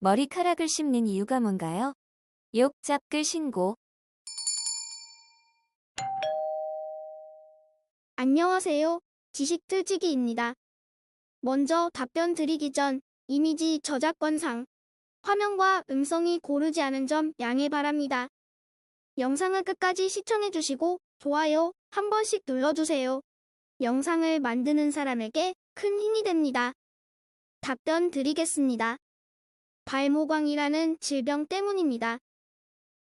머리카락을 심는 이유가 뭔가요? 욕 잡글 신고. 안녕하세요. 지식틀치기입니다. 먼저 답변 드리기 전 이미지 저작권상 화면과 음성이 고르지 않은 점 양해 바랍니다. 영상을 끝까지 시청해주시고 좋아요 한 번씩 눌러주세요. 영상을 만드는 사람에게 큰 힘이 됩니다. 답변 드리겠습니다. 발모광이라는 질병 때문입니다.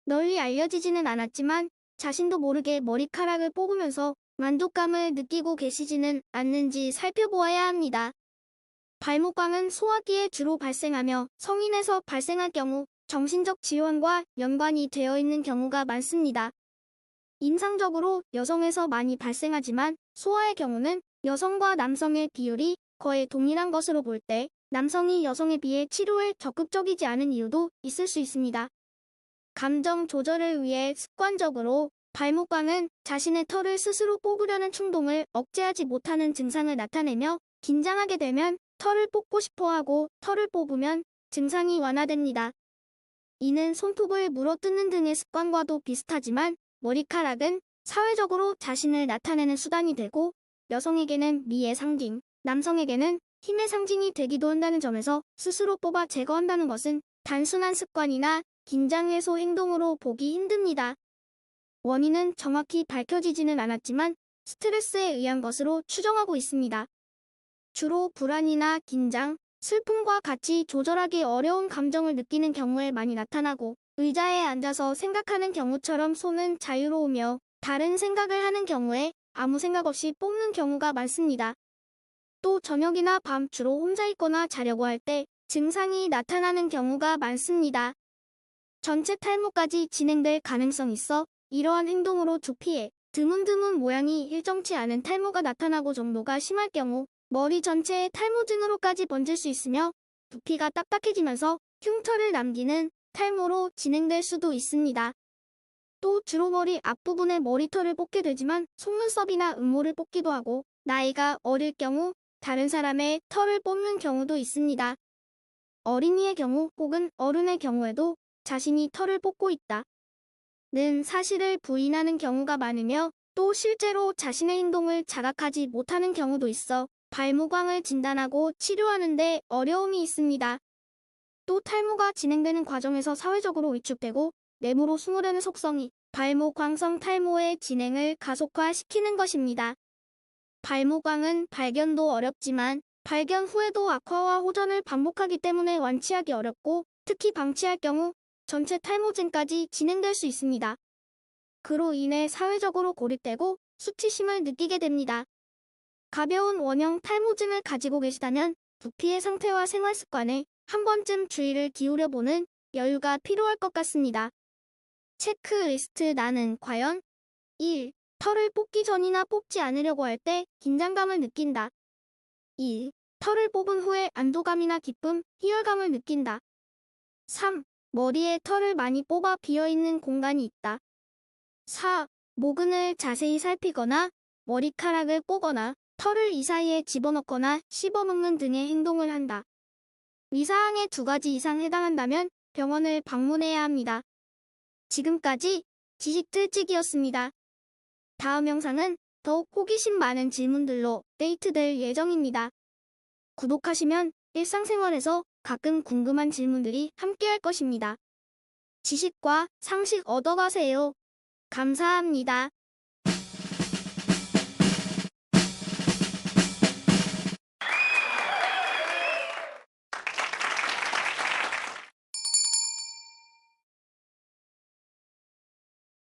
널리 알려지지는 않았지만 자신도 모르게 머리카락을 뽑으면서 만족감을 느끼고 계시지는 않는지 살펴보아야 합니다. 발모광은 소화기에 주로 발생하며 성인에서 발생할 경우 정신적 질환과 연관이 되어 있는 경우가 많습니다. 임상적으로 여성에서 많이 발생하지만 소아의 경우는 여성과 남성의 비율이 거의 동일한 것으로 볼 때 남성이 여성에 비해 치료에 적극적이지 않은 이유도 있을 수 있습니다. 감정 조절을 위해 습관적으로 발모광은 자신의 털을 스스로 뽑으려는 충동을 억제하지 못하는 증상을 나타내며 긴장하게 되면 털을 뽑고 싶어하고 털을 뽑으면 증상이 완화됩니다. 이는 손톱을 물어뜯는 등의 습관과도 비슷하지만 머리카락은 사회적으로 자신을 나타내는 수단이 되고 여성에게는 미의 상징, 남성에게는 힘의 상징이 되기도 한다는 점에서 스스로 뽑아 제거한다는 것은 단순한 습관이나 긴장 해소 행동으로 보기 힘듭니다. 원인은 정확히 밝혀지지는 않았지만 스트레스에 의한 것으로 추정하고 있습니다. 주로 불안이나 긴장, 슬픔과 같이 조절하기 어려운 감정을 느끼는 경우에 많이 나타나고 의자에 앉아서 생각하는 경우처럼 손은 자유로우며 다른 생각을 하는 경우에 아무 생각 없이 뽑는 경우가 많습니다. 또 저녁이나 밤 주로 혼자 있거나 자려고 할 때 증상이 나타나는 경우가 많습니다. 전체 탈모까지 진행될 가능성이 있어 이러한 행동으로 두피에 드문드문 모양이 일정치 않은 탈모가 나타나고 정도가 심할 경우 머리 전체에 탈모증으로까지 번질 수 있으며 두피가 딱딱해지면서 흉터를 남기는 탈모로 진행될 수도 있습니다. 또 주로 머리 앞부분에 머리털을 뽑게 되지만 속눈썹이나 음모를 뽑기도 하고 나이가 어릴 경우 다른 사람의 털을 뽑는 경우도 있습니다. 어린이의 경우 혹은 어른의 경우에도 자신이 털을 뽑고 있다는 사실을 부인하는 경우가 많으며 또 실제로 자신의 행동을 자각하지 못하는 경우도 있어 발모광을 진단하고 치료하는 데 어려움이 있습니다. 또 탈모가 진행되는 과정에서 사회적으로 위축되고 내부로 숨으려는 속성이 발모광성 탈모의 진행을 가속화시키는 것입니다. 발모광은 발견도 어렵지만 발견 후에도 악화와 호전을 반복하기 때문에 완치하기 어렵고 특히 방치할 경우 전체 탈모증까지 진행될 수 있습니다. 그로 인해 사회적으로 고립되고 수치심을 느끼게 됩니다. 가벼운 원형 탈모증을 가지고 계시다면 두피의 상태와 생활 습관에 한 번쯤 주의를 기울여보는 여유가 필요할 것 같습니다. 체크리스트 나는 과연 1. 털을 뽑기 전이나 뽑지 않으려고 할 때 긴장감을 느낀다. 2. 털을 뽑은 후에 안도감이나 기쁨, 희열감을 느낀다. 3. 머리에 털을 많이 뽑아 비어있는 공간이 있다. 4. 모근을 자세히 살피거나 머리카락을 꼬거나 털을 이 사이에 집어넣거나 씹어먹는 등의 행동을 한다. 위 사항에 2가지 이상 해당한다면 병원을 방문해야 합니다. 지금까지 지식틀치기였습니다. 다음 영상은 더욱 호기심 많은 질문들로 업데이트될 예정입니다. 구독하시면 일상생활에서 가끔 궁금한 질문들이 함께할 것입니다. 지식과 상식 얻어가세요. 감사합니다.